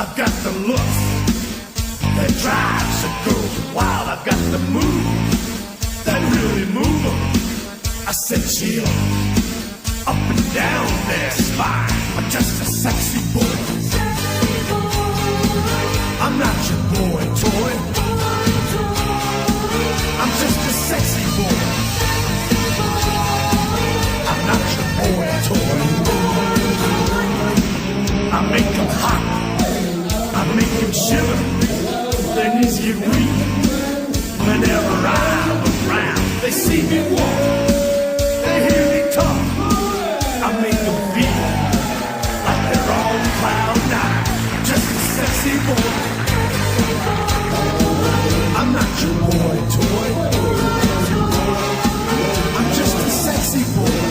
I've got the looks that drives a girl wild. I've got the moves that really move them. I said chill up and down their spine. I'm just a sexy boy. I'm not your boy toy. I'm just a sexy boy. I'm not your boy toy. I make them hot. I make them shiver. Their knees get weak whenever I'm around. They see me walk. They hear me talk. I make them feel like they're on cloud nine. Just a sexy boy. I'm not your boy toy. I'm just a sexy boy.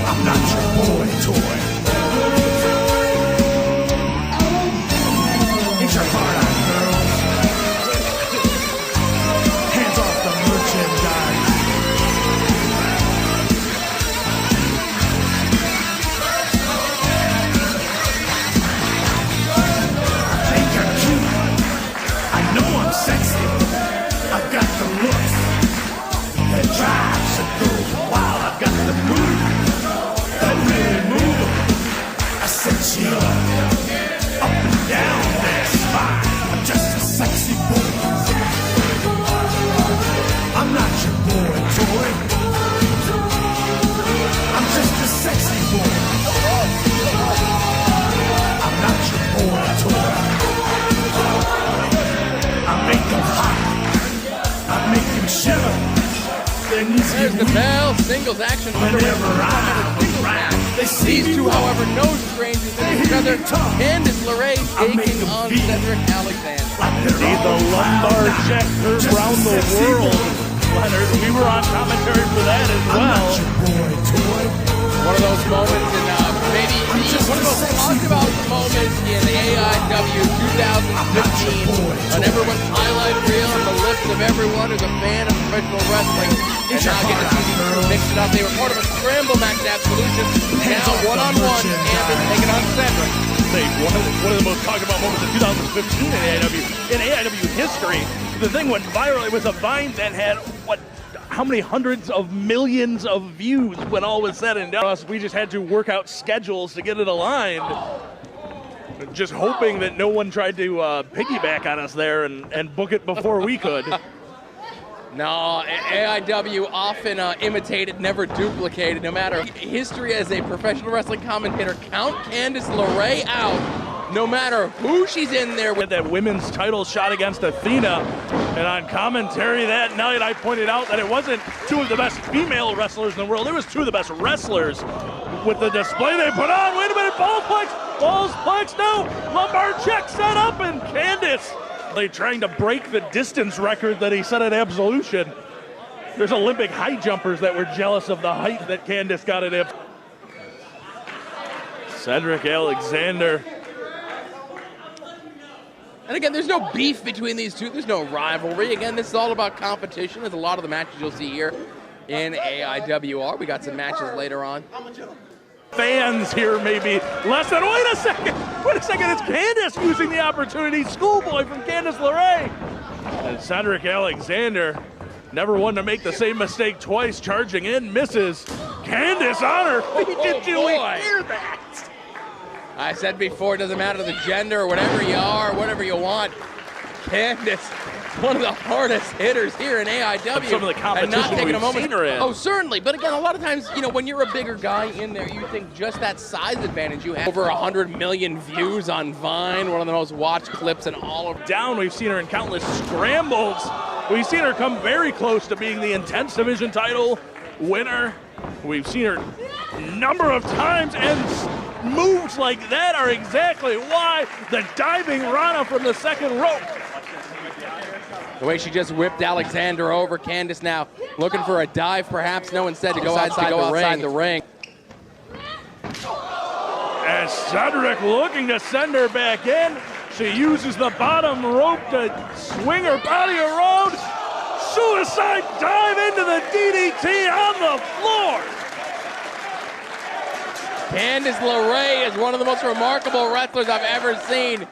I'm not your boy toy. Ain't your heart out, girls? Hands off the merchandise. Think you're cute. I know I'm sexy. I've got the looks that drives a girl wild. I've got the moves that really move them. I said chill up and down their spine. I'm just a sexy boy. I'm not your boy toy. I'm just a sexy boy. I'm not your boy toy. I make them hot. I make them shiver. There's the bell, singles action underway for the singles match. These two, however, no strangers to each other. Candice LeRae taking on Cedric Alexander. See the lumbar check heard around the world, Leonard. We were on commentary for that as well. One of those moments in maybe one of the most talked about moments in AIW 2015 on everyone's highlight reel and the lips of everyone who's a fan of professional wrestling. And now getting to see these two mix it up. They were part of a scramble match to Absolution. Now one-on-one, Candice taking on Cedric. One of the most talked about moments of 2015 in AIW history. The thing went viral. It was a Vine that had how many hundreds of millions of views when all was said and done. We just had to work out schedules to get it aligned. Just hoping that no one tried to piggyback on us there and book it before we could. No, AIW often imitated, never duplicated. No matter history as a professional wrestling commentator, count Candice LeRae out. No matter who she's in there with. That women's title shot against Athena, and on commentary that night I pointed out that it wasn't two of the best female wrestlers in the world, it was two of the best wrestlers with the display they put on. Wait a minute, balls plex, no, lumbar check set up, and Candice, they trying to break the distance record that he set at Absolution. There's Olympic high jumpers that were jealous of the height that Candice got at Absolution. Cedric Alexander. And again, there's no beef between these two. There's no rivalry. Again, this is all about competition, as a lot of the matches you'll see here in AIWR. We got some matches later on. Fans here maybe less than, wait a second, it's Candice using the opportunity. Schoolboy from Candice LeRae. And Cedric Alexander, never one to make the same mistake twice, charging in, misses. Candice on her feet. Did you hear that? I said before, it doesn't matter the gender or whatever you are, whatever you want. Candice, one of the hardest hitters here in AIW. Some of the competition and not taking a moment. Seen her in. Oh, certainly. But again, a lot of times, when you're a bigger guy in there, you think just that size advantage. You have over 100 million views on Vine, one of the most watched clips in all of. Down, we've seen her in countless scrambles. We've seen her come very close to being the Intense Division title winner. We've seen her a number of times, and moves like that are exactly why the diving Rana from the second rope. The way she just whipped Alexander over. Candice now looking for a dive, perhaps. No, instead to go outside the ring. As Cedric looking to send her back in, she uses the bottom rope to swing her body around. Suicide dive into the DDT on the floor. Candice LeRae is one of the most remarkable wrestlers I've ever seen,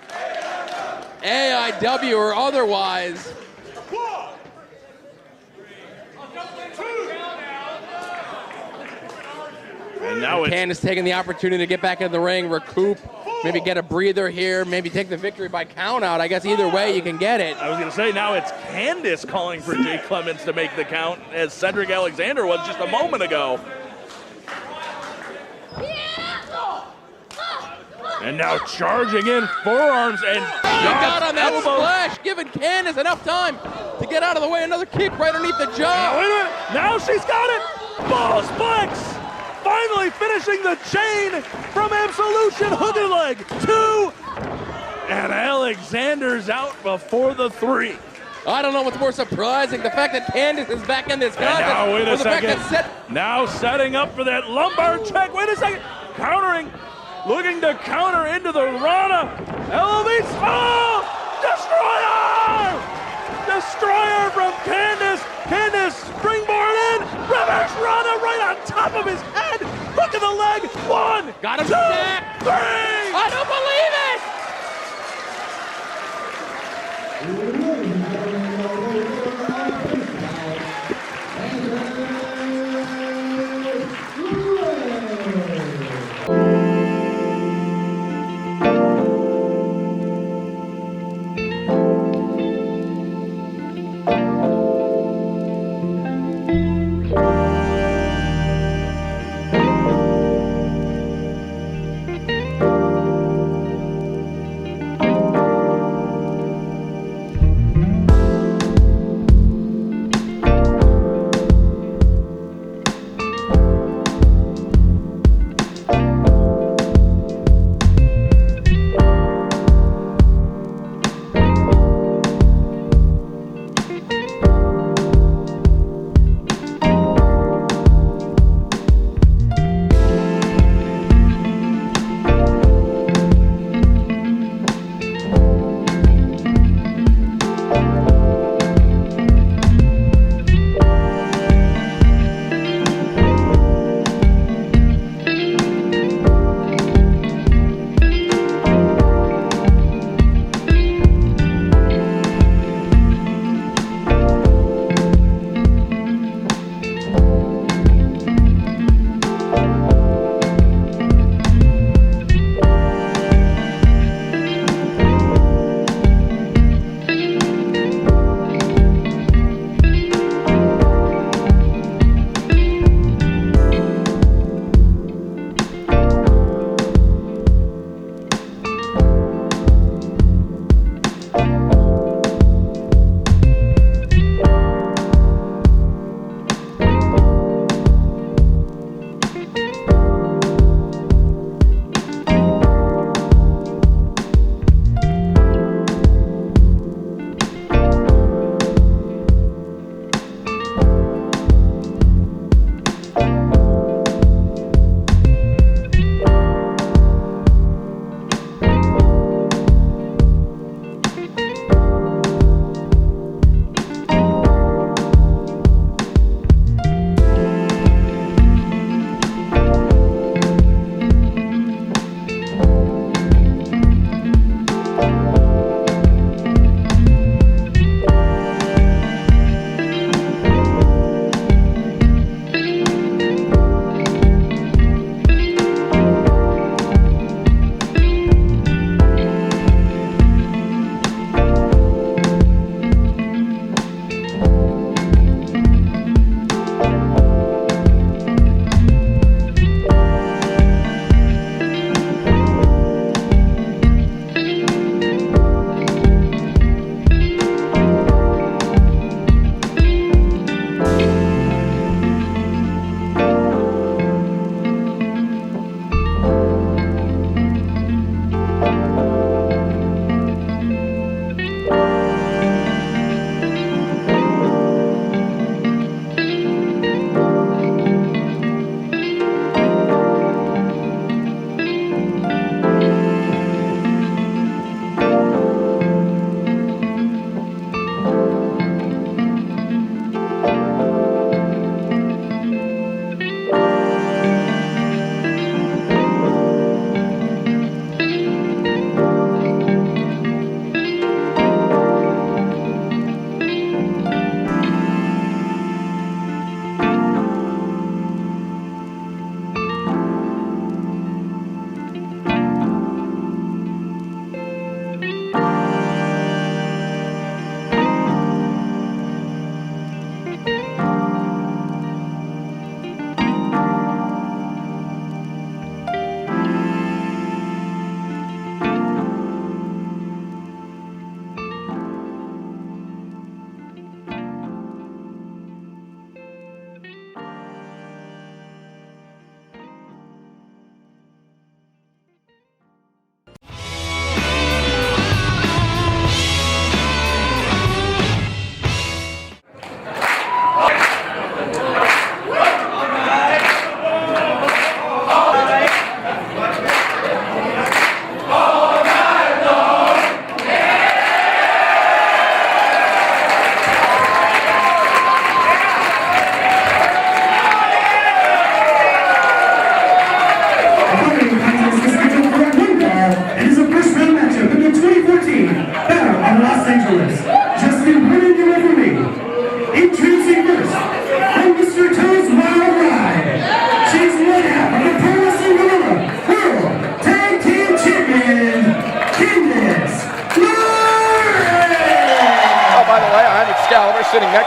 AIW or otherwise. And now it's Candice taking the opportunity to get back in the ring, recoup, maybe get a breather here, maybe take the victory by count out. I guess either way you can get it. I was going to say, now it's Candice calling for Jay Clemens to make the count, as Cedric Alexander was just a moment ago. And now charging in, forearms and Got on that elbows. splash, giving Candice enough time to get out of the way. Another kick right underneath the Now, jaw. wait a minute. Now she's got it. Balls flex. Finally finishing the chain from Absolution. Hook and leg. 2. And Alexander's out before the 3. I don't know what's more surprising, the fact that Candice is back in this And contest. now, wait or a the fact second. that Now setting up for that lumbar check. Wait a second. Countering. Looking to counter into the Rana. Elevates. Oh! Destroyer! Destroyer from Candice. Candice springboard in. Reverse Rana right on top of his head. Hook of the leg. 1. Got him 2, back. 3. I don't believe it!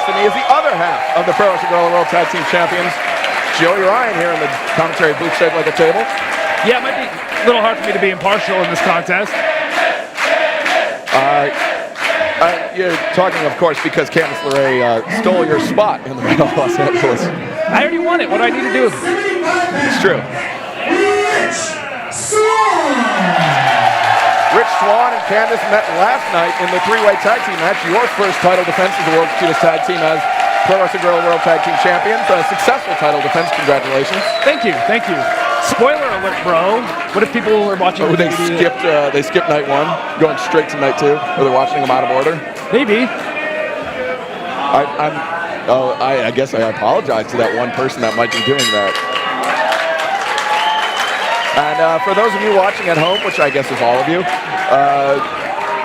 next to me is the other half of the Pro Wrestling World Tag Team Champions, Joey Ryan, here in the commentary booth shaped like a table. Yeah, it might be a little hard for me to be impartial in this contest. You're talking, of course, because Candice LeRae stole your spot in the Battle of Los Angeles. I already won it. What do I need to do? It's true. Rich Swann and Candice met last night in the three-way tag team match. Your first title defense as the World's Cutest Tag Team as Pro Wrestling World Tag Team Champions. A successful title defense. Congratulations. Thank you. Thank you. Spoiler alert, bro. What if people are watching? Oh, they skipped night one, going straight to night two, or they're watching them out of order. Maybe. I guess I apologize to that one person that might be doing that. And for those of you watching at home, which I guess is all of you,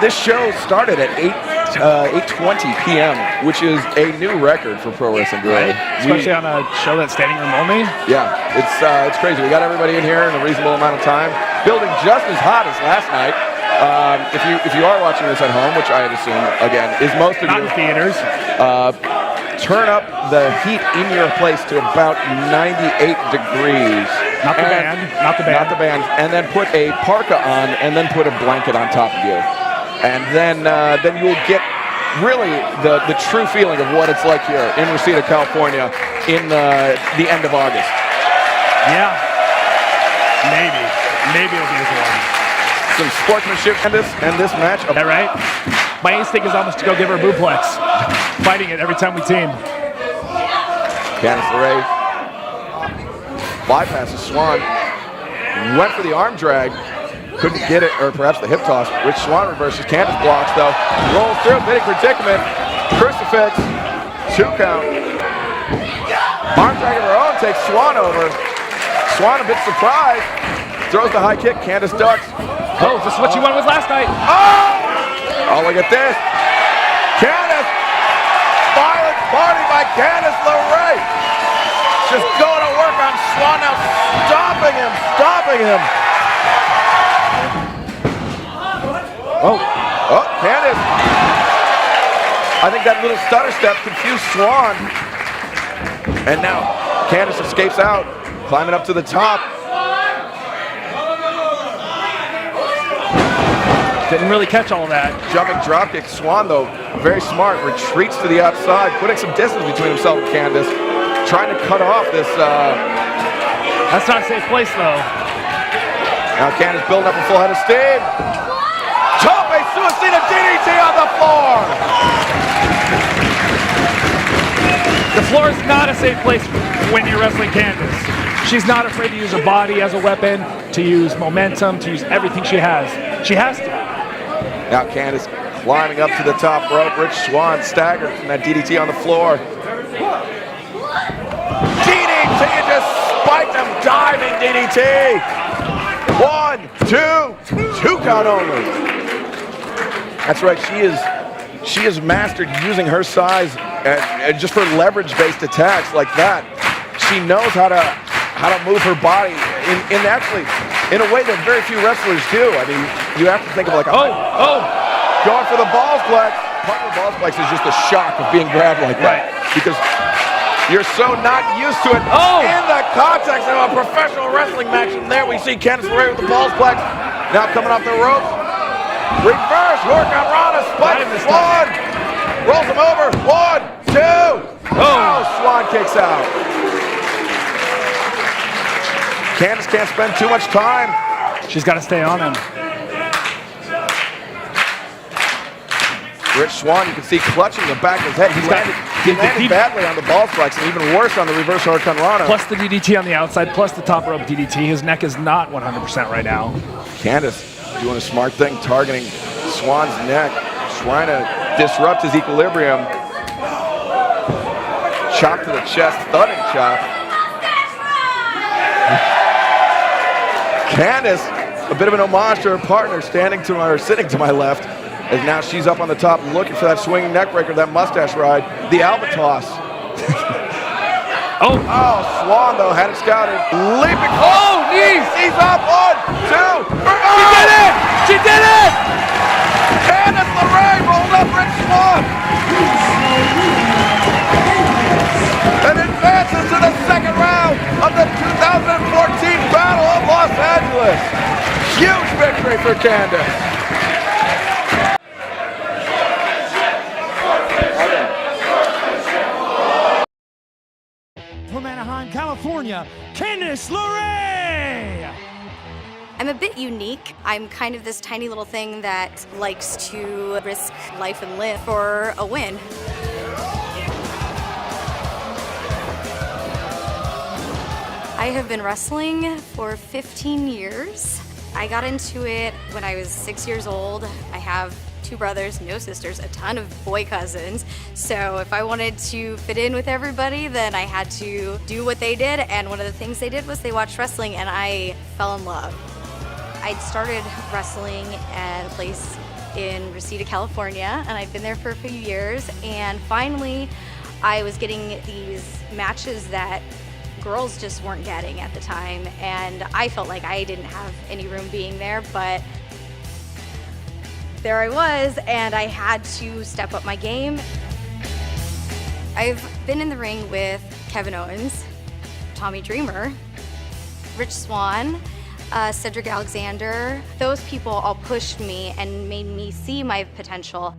this show started at 8:20 p.m., which is a new record for Pro Wrestling Guerrilla. Right. Especially on a show that's standing room only. Yeah, it's crazy. We got everybody in here in a reasonable amount of time. Building just as hot as last night. If you are watching this at home, which I assume again is most of Not you, in theaters. turn up the heat in your place to about 98 degrees. Not the band. Not the band. And then put a parka on, and then put a blanket on top of you. And then you'll get really the true feeling of what it's like here in Reseda, California in the end of August. Yeah. Maybe it'll be as warm. Some sportsmanship in this match. Is that right? My instinct is almost to go give her a booplex. Fighting it every time we team. Candice LeRae bypasses Swann. Went for the arm drag. Couldn't get it, or perhaps the hip toss. Rich Swann reverses. Candice blocks, though. Rolls through, bidding predicament. Crucifix. 2 count. Arm drag of her own takes Swann over. Swann a bit surprised. Throws the high kick. Candice ducks. Oh, this is what you won with last night. Oh, look at this. Candice. Violent party by Candice LeRae. Just going to work on Swann now. Stopping him. Oh, Candice. I think that little stutter step confused Swann. And now Candice escapes out, climbing up to the top. Didn't really catch all of that. Jumping dropkick. Swann, though, very smart, retreats to the outside, putting some distance between himself and Candice, trying to cut off this. That's not a safe place, though. Now Candice building up a full head of steam. Tope Suicida DDT on the floor. The floor is not a safe place when you're wrestling Candice. She's not afraid to use her body as a weapon, to use momentum, to use everything she has. She has to. Now Candice climbing up to the top rope. Rich Swann staggered from that DDT on the floor. DDT, just spiked him, diving DDT. 1, 2, 2 count only. That's right, she has mastered using her size just for leverage-based attacks like that. She knows how to move her body in a way that very few wrestlers do. I mean, you have to think of like going for the balls plex. Part of the balls plex is just the shock of being grabbed like that. Because you're so not used to it in the context of a professional wrestling match. And there we see Candice LeRae with the balls plex. Now coming off the ropes. Reverse work on Rana. Spike Swann. Rolls him over. 1, 2. Oh, Swann kicks out. Candice can't spend too much time. She's got to stay on him. Rich Swann, you can see clutching the back of his head. He landed badly on the ball flex, and even worse on the reverse hurricane Rana. Plus the DDT on the outside, plus the top rope DDT. His neck is not 100% right now. Candice doing a smart thing, targeting Swann's neck, trying to disrupt his equilibrium. Chop to the chest, thudding chop. Candice, a bit of an homage to her partner, sitting to my left, as now she's up on the top looking for that swinging neck breaker, that mustache ride, the albatross. Swann, though, had it scouted. Leaping. Knees! He's up. 1, 2. She did it! She did it! Candice LeRae rolled up Rich Swann. Candice. From Anaheim, California, Candice LeRae! I'm a bit unique. I'm kind of this tiny little thing that likes to risk life and limb for a win. I have been wrestling for 15 years. I got into it when I was 6 years old. I have 2 brothers, no sisters, a ton of boy cousins. So if I wanted to fit in with everybody, then I had to do what they did. And one of the things they did was they watched wrestling, and I fell in love. I'd started wrestling at a place in Reseda, California, and I'd been there for a few years. And finally, I was getting these matches that girls just weren't getting at the time, and I felt like I didn't have any room being there, but there I was, and I had to step up my game. I've been in the ring with Kevin Owens, Tommy Dreamer, Rich Swann, Cedric Alexander. Those people all pushed me and made me see my potential.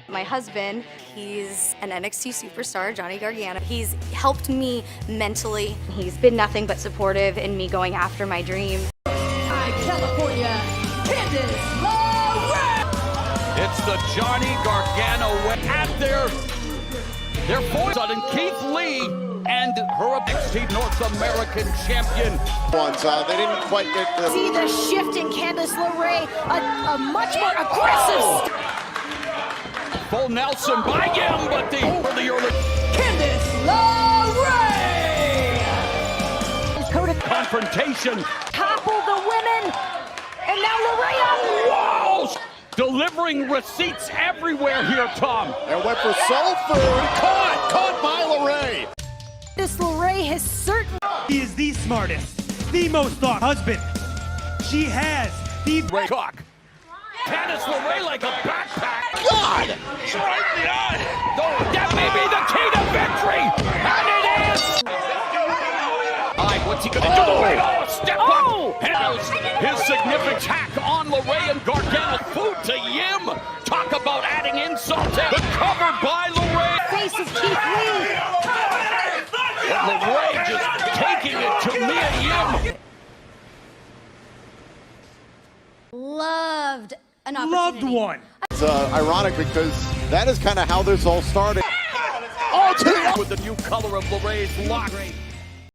My husband, he's an NXT superstar, Johnny Gargano. He's helped me mentally. He's been nothing but supportive in me going after my dream. Hi, California, Candice LeRae! It's the Johnny Gargano at their voice on Keith Lee and her NXT North American champion. They didn't quite get the... See the shift in Candice LeRae, a much more aggressive... Full Nelson by him, but the early Candice LeRae! confrontation. Topple the women, and now LeRae on... Whoa! Delivering receipts everywhere here, Tom. And went for soul food. Caught by LeRae. Candice LeRae has certainly... He is the smartest, the most thought husband. She has the... Ray Cock. Candice LeRae like a backpack. God! Right in the eye. That may be the key to victory. And it is. All right, what's he going to do? Oh, step up. And his significant attack on LeRae and Gargano. Food to Yim. Talk about adding insult to the cover by LeRae. Face of Keith Lee. And LeRae just taking it to Mia Yim. Loved an opportunity. Loved one. It's ironic because that is kind of how this all started. Oh, With the new color of LeRae's lock.